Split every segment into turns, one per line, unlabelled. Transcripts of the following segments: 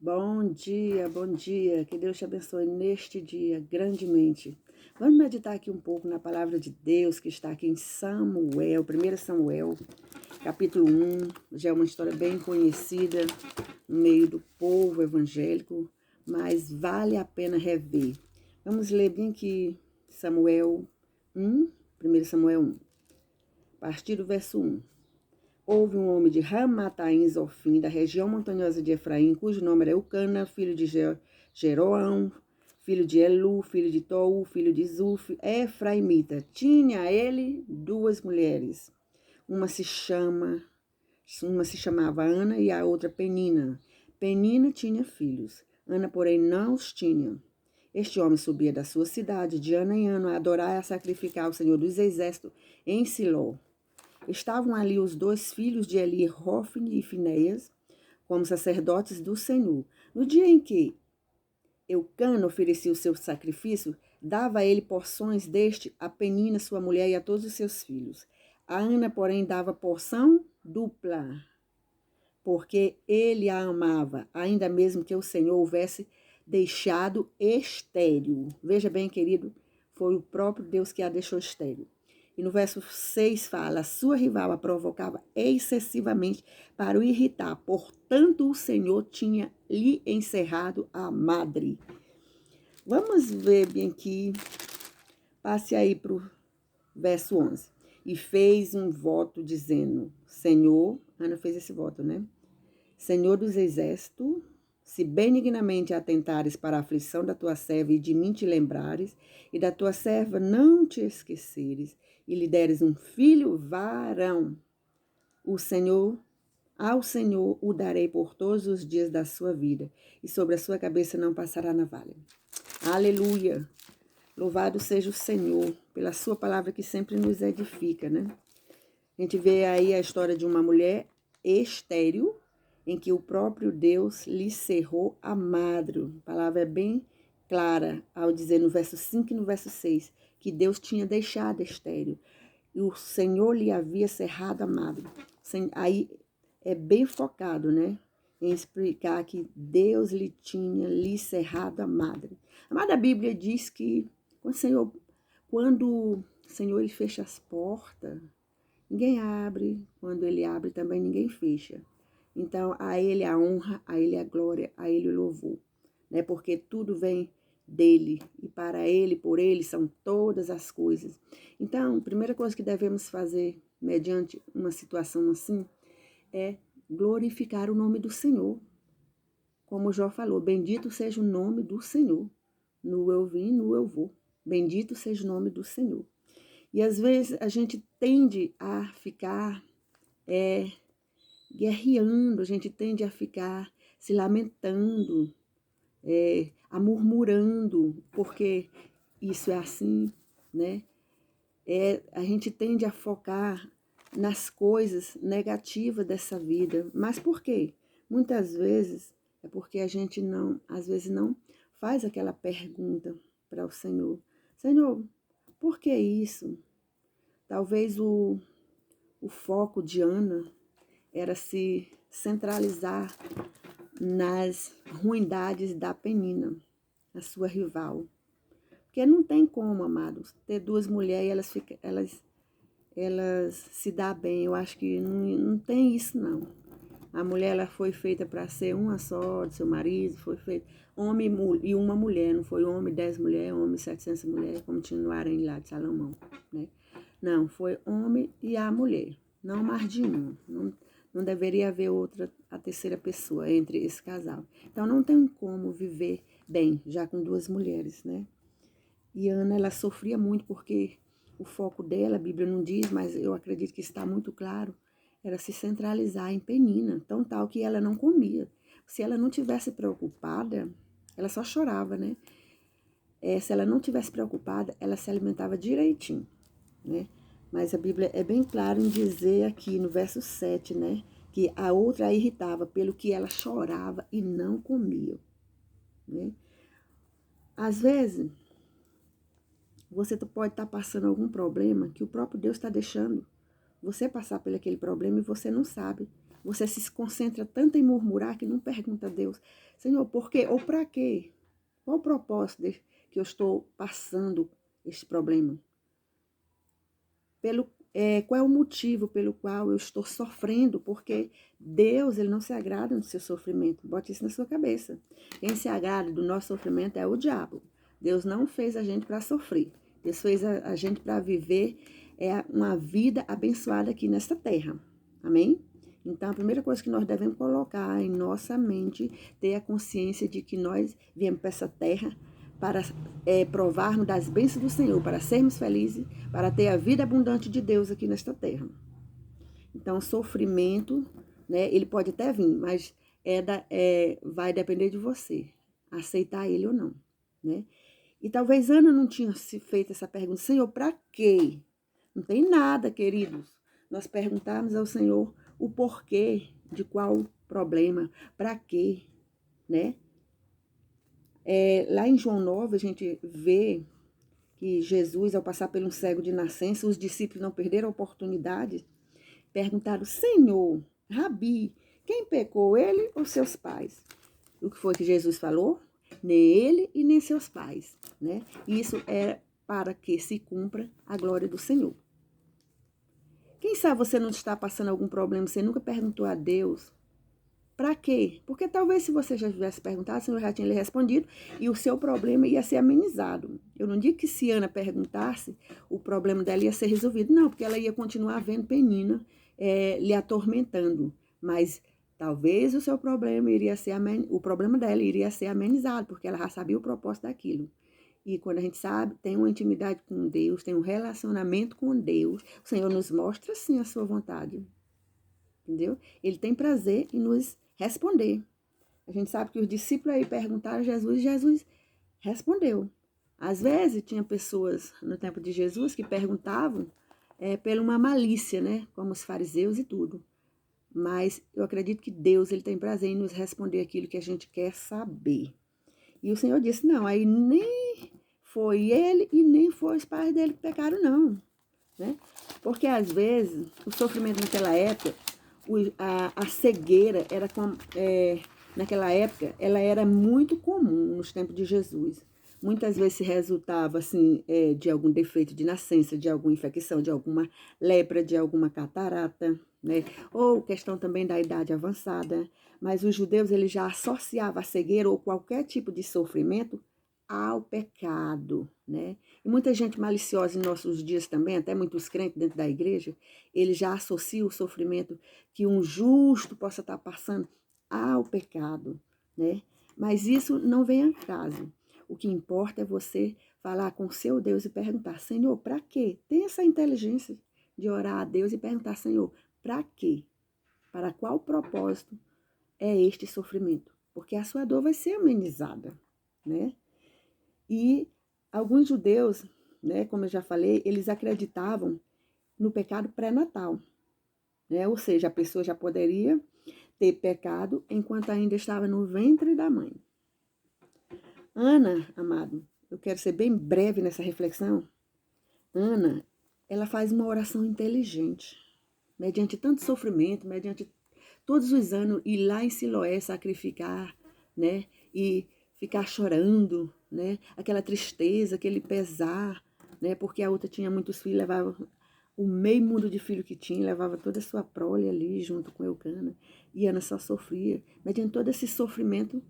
Bom dia. Que Deus te abençoe neste dia grandemente. Vamos meditar aqui um pouco na palavra de Deus que está aqui em Samuel, 1 Samuel, capítulo 1. Já é uma história bem conhecida no meio do povo evangélico, mas vale a pena rever. Vamos ler bem aqui Samuel 1, 1 Samuel 1, a partir do verso 1. Houve um homem de Ramataim Zofim, da região montanhosa de Efraim, cujo nome era Eucana, filho de Jeroão, filho de Elu, filho de Tou, filho de Zuf, Efraimita. Tinha ele duas mulheres. Uma se chamava Ana e a outra Penina. Penina tinha filhos. Ana, porém, não os tinha. Este homem subia da sua cidade de ano em ano a adorar e a sacrificar ao Senhor dos Exércitos em Siló. Estavam ali os dois filhos de Eli, Hofni e Finéias, como sacerdotes do Senhor. No dia em que Eucana oferecia o seu sacrifício, dava a ele porções deste a Penina, sua mulher, e a todos os seus filhos. A Ana, porém, dava porção dupla, porque ele a amava, ainda mesmo que o Senhor houvesse deixado estéril. Veja bem, querido, foi o próprio Deus que a deixou estéril. E no verso 6 fala, a sua rival a provocava excessivamente para o irritar, portanto o Senhor tinha lhe encerrado a madre. Vamos ver bem aqui, passe aí para o verso 11. E fez um voto dizendo, Senhor, Ana fez esse voto, né? Senhor dos exércitos, se benignamente atentares para a aflição da tua serva e de mim te lembrares, e da tua serva não te esqueceres, e lhe deres um filho varão, ao Senhor o darei por todos os dias da sua vida, e sobre a sua cabeça não passará navalha. Aleluia! Louvado seja o Senhor pela sua palavra que sempre nos edifica, né? A gente vê aí a história de uma mulher estéril, em que o próprio Deus lhe cerrou a madre. A palavra é bem clara ao dizer no verso 5 e no verso 6 que Deus tinha deixado estéril. E o Senhor lhe havia cerrado a madre. Aí é bem focado, né? Em explicar que Deus lhe tinha cerrado a madre. A Bíblia diz que quando o Senhor ele fecha as portas, ninguém abre. Quando ele abre, também ninguém fecha. Então, a ele a honra, a ele a glória, a ele o louvor, né? Porque tudo vem dele e para ele, por ele, são todas as coisas. Então, a primeira coisa que devemos fazer, mediante uma situação assim, é glorificar o nome do Senhor. Como Jó falou, bendito seja o nome do Senhor. No eu vim, no eu vou. Bendito seja o nome do Senhor. E às vezes a gente tende a ficar guerreando, a gente tende a ficar se lamentando, a murmurando, porque isso é assim, né? A gente tende a focar nas coisas negativas dessa vida. Mas por quê? Muitas vezes é porque a gente às vezes não faz aquela pergunta para o Senhor. Senhor, por que isso? Talvez o foco de Ana era se centralizar nas ruindades da Penina, a sua rival. Porque não tem como, amados, ter duas mulheres e elas se dão bem. Eu acho que não tem isso, não. A mulher ela foi feita para ser uma só, do seu marido, foi feita homem e uma mulher, não foi homem 10 mulheres, homem 700 mulheres, como tinha no harém lá de Salomão, né? Não, foi homem e a mulher, não mais de um. Não deveria haver a terceira pessoa entre esse casal. Então, não tem como viver bem, já com duas mulheres, né? E Ana, ela sofria muito porque o foco dela, a Bíblia não diz, mas eu acredito que está muito claro, era se centralizar em Penina, tão tal que ela não comia. Se ela não tivesse preocupada, ela só chorava, né? Se ela não tivesse preocupada, ela se alimentava direitinho, né? Mas a Bíblia é bem clara em dizer aqui no verso 7, né? Que a outra a irritava pelo que ela chorava e não comia, né? Às vezes, você pode estar passando algum problema que o próprio Deus está deixando você passar por aquele problema e você não sabe. Você se concentra tanto em murmurar que não pergunta a Deus, Senhor, por quê ou para quê? Qual o propósito que eu estou passando este problema? Qual é o motivo pelo qual eu estou sofrendo? Porque Deus, ele não se agrada do seu sofrimento. Bote isso na sua cabeça. Quem se agrada do nosso sofrimento é o diabo. Deus não fez a gente para sofrer. Deus fez a gente para viver uma vida abençoada aqui nesta terra. Amém? Então, a primeira coisa que nós devemos colocar em nossa mente, ter a consciência de que nós viemos para essa terra para provarmos das bênçãos do Senhor, para sermos felizes, para ter a vida abundante de Deus aqui nesta terra. Então, o sofrimento, né, ele pode até vir, mas vai depender de você, aceitar ele ou não, né? E talvez Ana não tinha se feito essa pergunta, Senhor, para quê? Não tem nada, queridos. Nós perguntarmos ao Senhor o porquê de qual problema, para quê, né? Lá em João 9, a gente vê que Jesus, ao passar por um cego de nascença, os discípulos não perderam a oportunidade, perguntaram, Senhor, Rabi, quem pecou, ele ou seus pais? O que foi que Jesus falou? Nem ele e nem seus pais, né? Isso é para que se cumpra a glória do Senhor. Quem sabe você não está passando algum problema, você nunca perguntou a Deus, para quê? Porque talvez se você já tivesse perguntado, o Senhor já tinha lhe respondido e o seu problema ia ser amenizado. Eu não digo que se Ana perguntasse, o problema dela ia ser resolvido. Não, porque ela ia continuar vendo Penina lhe atormentando. Mas talvez o seu problema o problema dela iria ser amenizado, porque ela já sabia o propósito daquilo. E quando a gente sabe, tem uma intimidade com Deus, tem um relacionamento com Deus, o Senhor nos mostra sim a sua vontade. Entendeu? Ele tem prazer em nos responder. A gente sabe que os discípulos aí perguntaram a Jesus e Jesus respondeu. Às vezes tinha pessoas no tempo de Jesus que perguntavam por uma malícia, né? Como os fariseus e tudo. Mas eu acredito que Deus ele tem prazer em nos responder aquilo que a gente quer saber. E o Senhor disse, não, aí nem foi ele e nem foi os pais dele que pecaram, não. Né? Porque às vezes o sofrimento naquela época, a cegueira era naquela época, ela era muito comum nos tempos de Jesus. Muitas vezes se resultava assim, de algum defeito de nascença, de alguma infecção, de alguma lepra, de alguma catarata, né? Ou questão também da idade avançada. Mas os judeus eles já associavam a cegueira ou qualquer tipo de sofrimento ao pecado, né? E muita gente maliciosa em nossos dias também, até muitos crentes dentro da igreja, eles já associam o sofrimento que um justo possa estar passando ao pecado, né? Mas isso não vem a caso. O que importa é você falar com seu Deus e perguntar, Senhor, para quê? Tenha essa inteligência de orar a Deus e perguntar, Senhor, para quê? Para qual propósito é este sofrimento? Porque a sua dor vai ser amenizada, né? E alguns judeus, né, como eu já falei, eles acreditavam no pecado pré-natal, né? Ou seja, a pessoa já poderia ter pecado enquanto ainda estava no ventre da mãe. Ana, amado, eu quero ser bem breve nessa reflexão. Ana, ela faz uma oração inteligente, mediante tanto sofrimento, mediante todos os anos ir lá em Siloé sacrificar, né? E ficar chorando, né? Aquela tristeza, aquele pesar, né? Porque a outra tinha muitos filhos, levava o meio mundo de filho que tinha, levava toda a sua prole ali junto com Eucana. E Ana só sofria. Mediante todo esse sofrimento,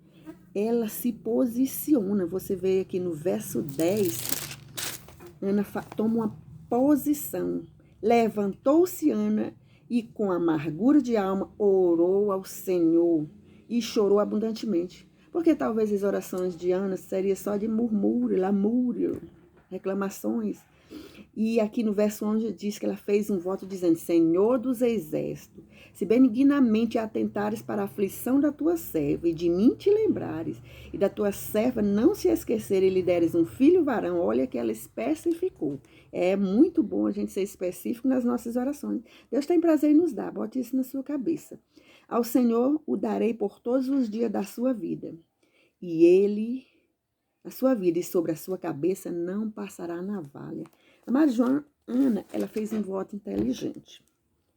ela se posiciona. Você vê aqui no verso 10, Ana toma uma posição. Levantou-se Ana e com amargura de alma orou ao Senhor e chorou abundantemente. Porque talvez as orações de Ana seriam só de murmúrio, lamúrio, reclamações. E aqui no verso 11 diz que ela fez um voto dizendo, Senhor dos exércitos, se benignamente atentares para a aflição da tua serva e de mim te lembrares, e da tua serva não se esquecer e lhe deres um filho varão, olha que ela especificou. É muito bom a gente ser específico nas nossas orações. Deus tem prazer em nos dar, bote isso na sua cabeça. Ao Senhor o darei por todos os dias da sua vida, e ele, a sua vida e sobre a sua cabeça não passará navalha. Amada Ana, ela fez um voto inteligente.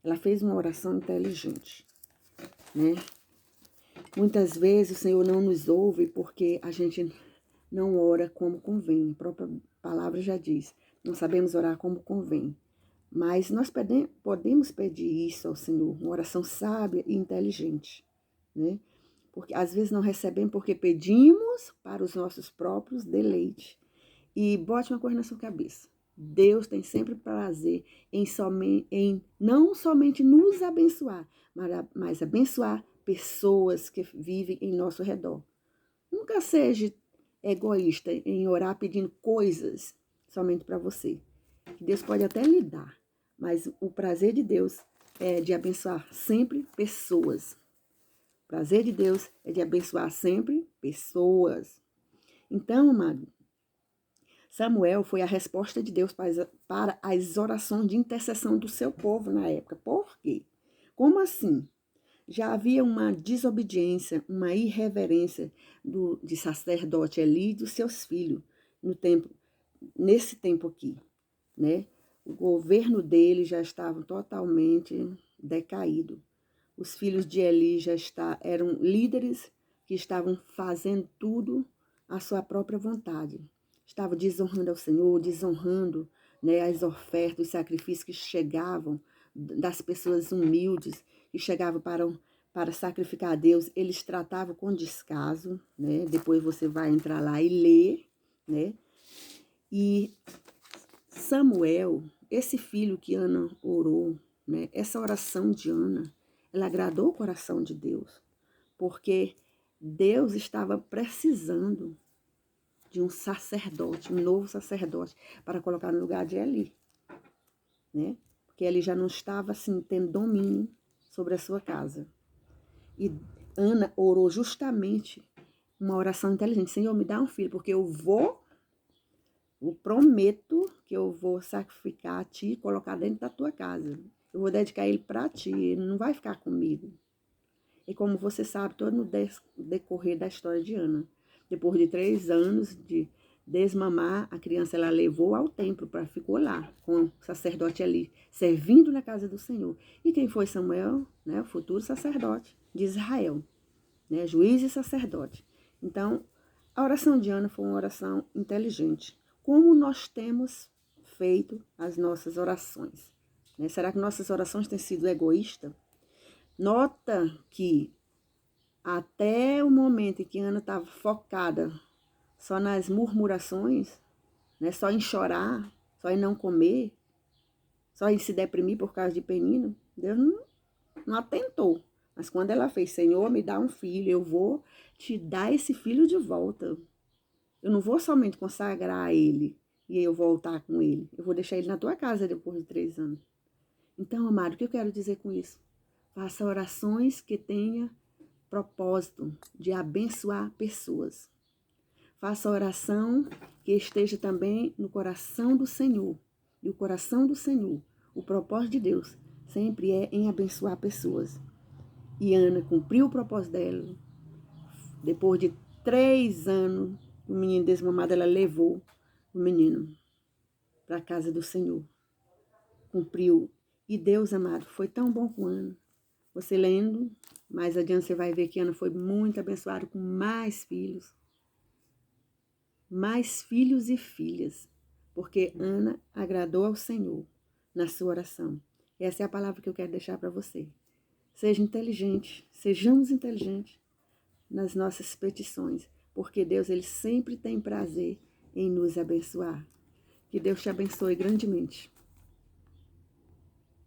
Ela fez uma oração inteligente. né? Muitas vezes o Senhor não nos ouve porque a gente não ora como convém. A própria palavra já diz, não sabemos orar como convém. Mas nós podemos pedir isso ao Senhor, uma oração sábia e inteligente, né? Porque às vezes não recebemos porque pedimos para os nossos próprios deleites. E bote uma coisa na sua cabeça. Deus tem sempre prazer em não somente nos abençoar, mas abençoar pessoas que vivem em nosso redor. Nunca seja egoísta em orar pedindo coisas somente para você. Deus pode até lhe dar, mas o prazer de Deus é de abençoar sempre pessoas. O prazer de Deus é de abençoar sempre pessoas. Então, amado, Samuel foi a resposta de Deus para as orações de intercessão do seu povo na época. Por quê? Como assim? Já havia uma desobediência, uma irreverência de sacerdote Eli e dos seus filhos nesse tempo aqui, né? O governo dele já estava totalmente decaído. Os filhos de Eli eram líderes que estavam fazendo tudo à sua própria vontade. Estavam desonrando ao Senhor, desonrando, né, as ofertas, os sacrifícios que chegavam das pessoas humildes, que chegavam para sacrificar a Deus. Eles tratavam com descaso, né? Depois você vai entrar lá e ler, né? E Samuel, esse filho que Ana orou, né? Essa oração de Ana, ela agradou o coração de Deus, porque Deus estava precisando de um sacerdote, um novo sacerdote, para colocar no lugar de Eli, né? Porque Eli já não estava assim tendo domínio sobre a sua casa. E Ana orou justamente uma oração inteligente: Senhor, me dá um filho, porque eu prometo que eu vou sacrificar a ti e colocar dentro da tua casa. Eu vou dedicar ele para ti, ele não vai ficar comigo. E como você sabe, todo no decorrer da história de Ana, depois de 3 anos de desmamar, a criança ela levou ao templo, ficou lá, com o sacerdote ali, servindo na casa do Senhor. E quem foi Samuel? Né, o futuro sacerdote de Israel, né, juiz e sacerdote. Então, a oração de Ana foi uma oração inteligente. Como nós temos feito as nossas orações? Né? Será que nossas orações têm sido egoístas? Nota que até o momento em que Ana estava focada só nas murmurações, né? Só em chorar, só em não comer, só em se deprimir por causa de Penino, Deus não atentou. Mas quando ela fez, Senhor, me dá um filho, eu vou te dar esse filho de volta. Eu não vou somente consagrar ele e eu voltar com ele. Eu vou deixar ele na tua casa depois de 3 anos. Então, amado, o que eu quero dizer com isso? Faça orações que tenham propósito de abençoar pessoas. Faça oração que esteja também no coração do Senhor. E o coração do Senhor, o propósito de Deus, sempre é em abençoar pessoas. E Ana cumpriu o propósito dela. Depois de 3 anos, o menino desmamado, ela levou o menino para a casa do Senhor. Cumpriu. E Deus, amado, foi tão bom com Ana. Você lendo, mais adiante você vai ver que Ana foi muito abençoada com mais filhos e filhas, porque Ana agradou ao Senhor na sua oração. Essa é a palavra que eu quero deixar para você. Seja inteligente, sejamos inteligentes nas nossas petições, porque Deus ele sempre tem prazer em nos abençoar. Que Deus te abençoe grandemente.